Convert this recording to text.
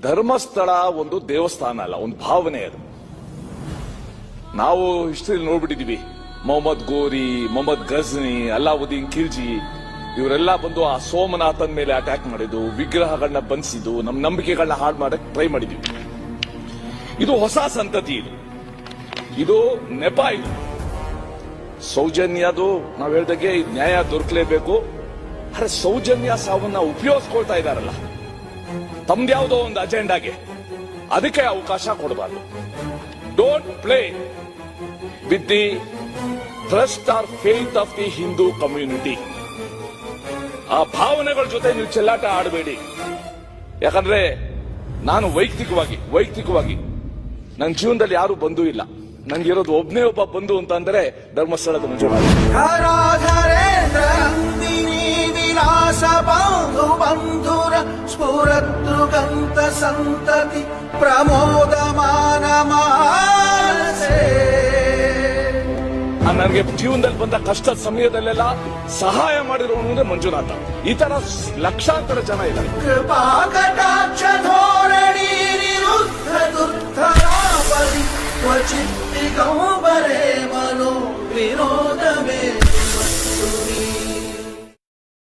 ಧರ್ಮಸ್ಥಳ ಒಂದು ದೇವಸ್ಥಾನ ಅಲ್ಲ, ಒಂದು ಭಾವನೆ ಅದು. ನಾವು ಹಿಸ್ಟ್ರಿಯಲ್ಲಿ ನೋಡ್ಬಿಟ್ಟಿದೀವಿ, ಮೊಹಮ್ಮದ್ ಗೋರಿ, ಮೊಹಮ್ಮದ್ ಗಜ್ನಿ, ಅಲ್ಲಾವುದ್ದೀನ್ ಖಿಲ್ಜಿ ಇವರೆಲ್ಲ ಬಂದು ಆ ಸೋಮನಾಥನ್ ಮೇಲೆ ಅಟ್ಯಾಕ್ ಮಾಡಿದ್ದು, ವಿಗ್ರಹಗಳನ್ನ ಬಂಧಿಸಿದ್ದು, ನಮ್ಮ ನಂಬಿಕೆಗಳನ್ನ ಹಾಳು ಮಾಡಕ್ ಟ್ರೈ ಮಾಡಿದ್ವಿ. ಇದು ಹೊಸ ಸಂತತಿ, ಇದು ನೆಪ. ಇದು ಸೌಜನ್ಯದು ನಾವು ಹೇಳ್ದಾಗೆ ನ್ಯಾಯ ದೊರಕಲೇಬೇಕು. ಅರೆ ಸೌಜನ್ಯ ಸಾವನ್ನ ಉಪಯೋಗಿಸ್ಕೊಳ್ತಾ ಇದಾರಲ್ಲ ತಮ್ದ್ಯಾವುದೋ ಒಂದು ಅಜೆಂಡಾಗೆ, ಅದಕ್ಕೆ ಅವಕಾಶ ಕೊಡಬಾರ್ದು. Don't play with the trust or faith of the Hindu community. ಆ ಭಾವನೆಗಳ ಜೊತೆ ನೀವು ಚೆಲ್ಲಾಟ ಆಡಬೇಡಿ. ಯಾಕಂದ್ರೆ ನಾನು ವೈಯಕ್ತಿಕವಾಗಿ ನನ್ನ ಜೀವನದಲ್ಲಿ ಯಾರು ಬಂಧು ಇಲ್ಲ. ನಂಗಿರೋದು ಒಬ್ಬನೇ ಒಬ್ಬ ಬಂಧು ಅಂತ ಅಂದ್ರೆ ಧರ್ಮಸ್ಥಳದ ಮಂಜುನಾಥ. ವಿಲಾಸ ಬಂಧು ಬಂಧುರ ಸ್ಫುರತೃಗಂತ ಸಂತತಿ ಪ್ರಮೋದಮಾನ ಮಾನಸೇ. ನನಗೆ ಜೀವನದಲ್ಲಿ ಬಂದ ಕಷ್ಟದ ಸಮಯದಲ್ಲೆಲ್ಲ ಸಹಾಯ ಮಾಡಿರೋನು ಅಂದ್ರೆ ಮಂಜುನಾಥ. ಈ ತರ ಲಕ್ಷಾಂತರ ಜನ ಇದ್ದಾರೆ. ಕೃಪಾ ಕಟಾಕ್ಷ ಧೋರಣಿ ನಿರುದ್ಧ ದುರ್ಧರಾಪದಿ ಕ್ವಚಿತ್ ದಿಗಂಬರೇ ಮನೋ ವಿನೋದಮೇ